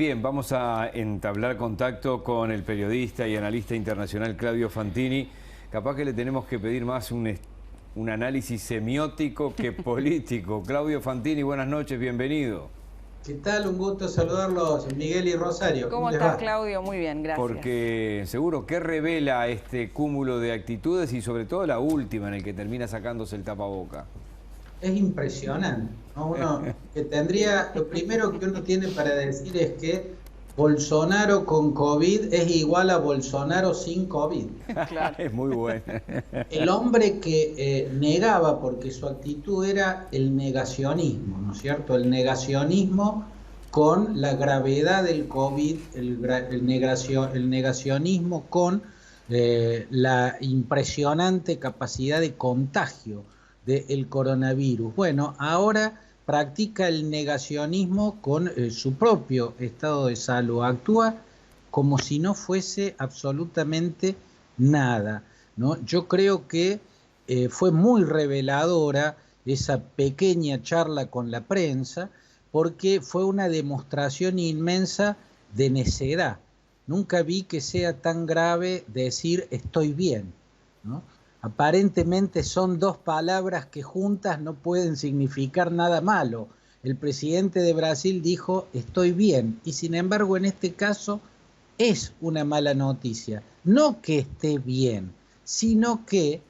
Bien, vamos a entablar contacto con el periodista y analista internacional Claudio Fantini. Capaz que le tenemos que pedir más un análisis semiótico que político. Claudio Fantini, buenas noches, bienvenido. ¿Qué tal? Un gusto saludarlos, Miguel y Rosario. ¿Cómo les estás, va? Claudio? Muy bien, gracias. Porque seguro, ¿qué revela este cúmulo de actitudes y sobre todo la última en el que termina sacándose el tapaboca? Es impresionante, ¿no? Lo primero que uno tiene para decir es que Bolsonaro con COVID es igual a Bolsonaro sin COVID. Claro. Es muy bueno. El hombre que negaba, porque su actitud era el negacionismo, ¿no es cierto? El negacionismo con la gravedad del COVID, el negacionismo con la impresionante capacidad de contagio del coronavirus. Bueno, ahora practica el negacionismo con su propio estado de salud, actúa como si no fuese absolutamente nada, ¿no? Yo creo que fue muy reveladora esa pequeña charla con la prensa, porque fue una demostración inmensa de necedad. Nunca vi que sea tan grave decir estoy bien, ¿no? Aparentemente son dos palabras que juntas no pueden significar nada malo. El presidente de Brasil dijo estoy bien, y sin embargo en este caso es una mala noticia. No que esté bien, sino que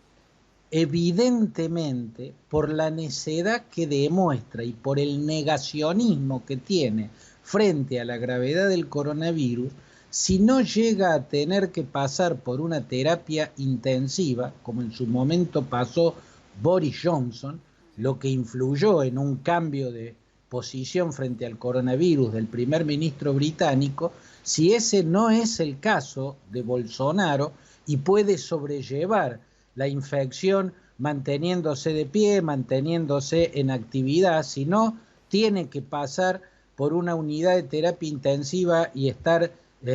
evidentemente por la necedad que demuestra y por el negacionismo que tiene frente a la gravedad del coronavirus, si no llega a tener que pasar por una terapia intensiva, como en su momento pasó Boris Johnson, lo que influyó en un cambio de posición frente al coronavirus del primer ministro británico, si ese no es el caso de Bolsonaro y puede sobrellevar la infección manteniéndose de pie, manteniéndose en actividad, si no tiene que pasar por una unidad de terapia intensiva y estar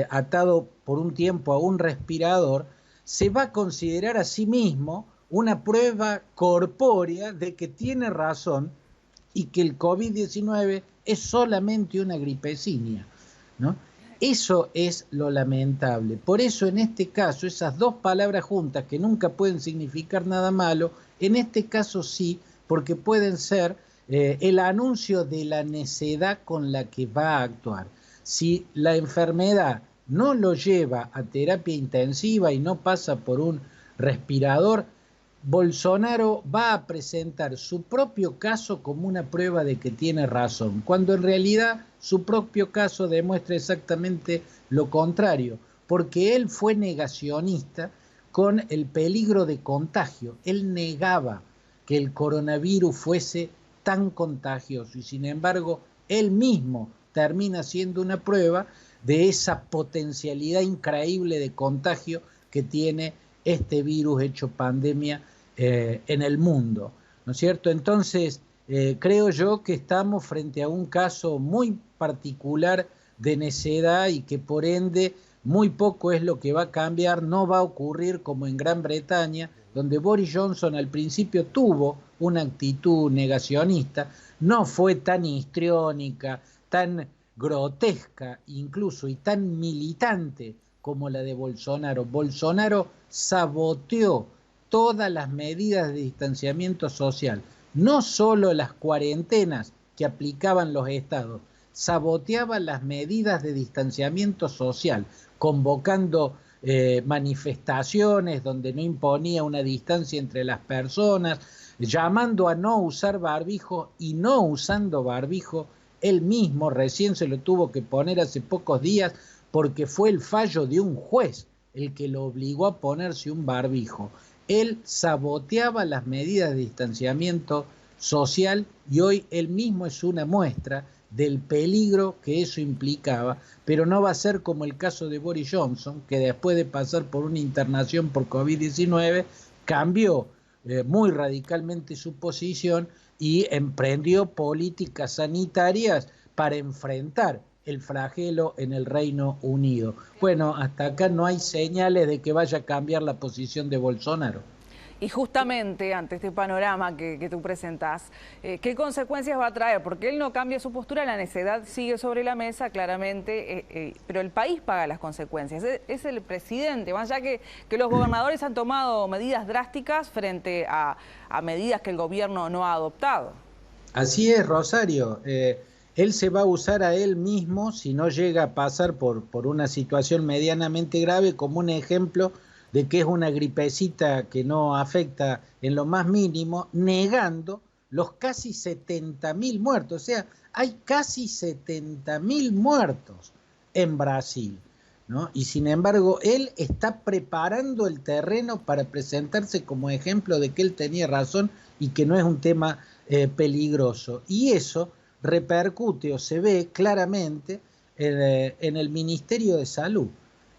atado por un tiempo a un respirador, se va a considerar a sí mismo una prueba corpórea de que tiene razón y que el COVID-19 es solamente una gripecina, ¿no? Eso es lo lamentable. Por eso en este caso, esas dos palabras juntas que nunca pueden significar nada malo, en este caso sí, porque pueden ser el anuncio de la necedad con la que va a actuar. Si la enfermedad no lo lleva a terapia intensiva y no pasa por un respirador, Bolsonaro va a presentar su propio caso como una prueba de que tiene razón, cuando en realidad su propio caso demuestra exactamente lo contrario, porque él fue negacionista con el peligro de contagio. Él negaba que el coronavirus fuese tan contagioso y sin embargo él mismo termina siendo una prueba de esa potencialidad increíble de contagio que tiene este virus hecho pandemia en el mundo, ¿no es cierto? Entonces, creo yo que estamos frente a un caso muy particular de necedad y que por ende muy poco es lo que va a cambiar. No va a ocurrir como en Gran Bretaña, donde Boris Johnson al principio tuvo una actitud negacionista, no fue tan histriónica, tan grotesca incluso y tan militante como la de Bolsonaro. Bolsonaro saboteó todas las medidas de distanciamiento social, no solo las cuarentenas que aplicaban los estados, saboteaba las medidas de distanciamiento social, convocando manifestaciones donde no imponía una distancia entre las personas, llamando a no usar barbijo y no usando barbijo. Él mismo recién se lo tuvo que poner hace pocos días porque fue el fallo de un juez el que lo obligó a ponerse un barbijo. Él saboteaba las medidas de distanciamiento social y hoy él mismo es una muestra del peligro que eso implicaba, pero no va a ser como el caso de Boris Johnson, que después de pasar por una internación por COVID-19 cambió muy radicalmente su posición y emprendió políticas sanitarias para enfrentar el flagelo en el Reino Unido. Bueno, hasta acá no hay señales de que vaya a cambiar la posición de Bolsonaro. Y justamente ante este panorama que tú presentás, ¿qué consecuencias va a traer? Porque él no cambia su postura, la necedad sigue sobre la mesa, claramente, pero el país paga las consecuencias. Es el presidente, más allá que los gobernadores han tomado medidas drásticas frente a medidas que el gobierno no ha adoptado. Así es, Rosario. Él se va a usar a él mismo si no llega a pasar por una situación medianamente grave como un ejemplo de que es una gripecita que no afecta en lo más mínimo, negando los casi 70.000 muertos. O sea, hay casi 70.000 muertos en Brasil, ¿no? Y sin embargo, él está preparando el terreno para presentarse como ejemplo de que él tenía razón y que no es un tema peligroso. Y eso repercute o se ve claramente en el Ministerio de Salud.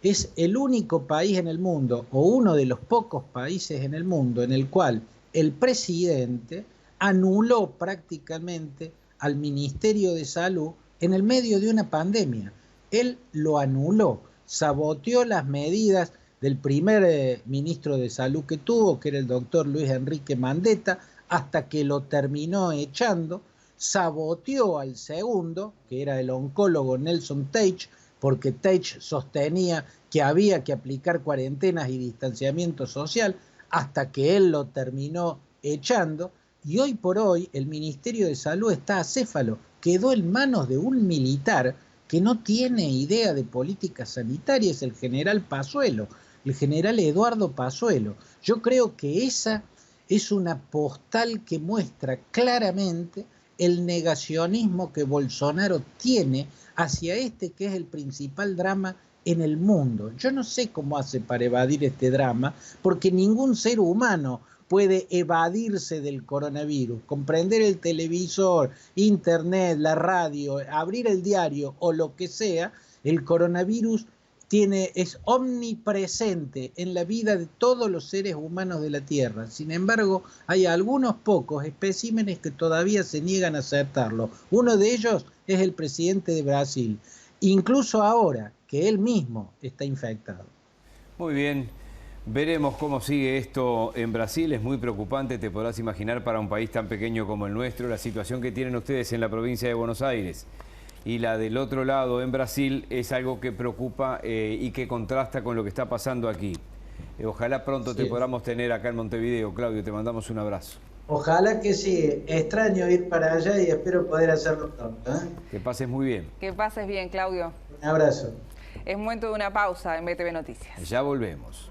Es el único país en el mundo, o uno de los pocos países en el mundo, en el cual el presidente anuló prácticamente al Ministerio de Salud en el medio de una pandemia. Él lo anuló, saboteó las medidas del primer ministro de Salud que tuvo, que era el doctor Luis Enrique Mandetta, hasta que lo terminó echando, saboteó al segundo, que era el oncólogo Nelson Teich, porque Teich sostenía que había que aplicar cuarentenas y distanciamiento social, hasta que él lo terminó echando, y hoy por hoy el Ministerio de Salud está acéfalo, quedó en manos de un militar que no tiene idea de política sanitaria, es el general Pazuello, el general Eduardo Pazuello. Yo creo que esa es una postal que muestra claramente el negacionismo que Bolsonaro tiene hacia este que es el principal drama en el mundo. Yo no sé cómo hace para evadir este drama, porque ningún ser humano puede evadirse del coronavirus. Comprender el televisor, internet, la radio, abrir el diario o lo que sea, el coronavirus es omnipresente en la vida de todos los seres humanos de la Tierra. Sin embargo, hay algunos pocos especímenes que todavía se niegan a aceptarlo. Uno de ellos es el presidente de Brasil, incluso ahora que él mismo está infectado. Muy bien, veremos cómo sigue esto en Brasil. Es muy preocupante, te podrás imaginar, para un país tan pequeño como el nuestro, la situación que tienen ustedes en la provincia de Buenos Aires. Y la del otro lado, en Brasil, es algo que preocupa y que contrasta con lo que está pasando aquí. Ojalá pronto te podamos tener acá en Montevideo. Claudio, te mandamos un abrazo. Ojalá que sí. Extraño ir para allá y espero poder hacerlo pronto, ¿eh? Que pases muy bien. Que pases bien, Claudio. Un abrazo. Es momento de una pausa en BTV Noticias. Ya volvemos.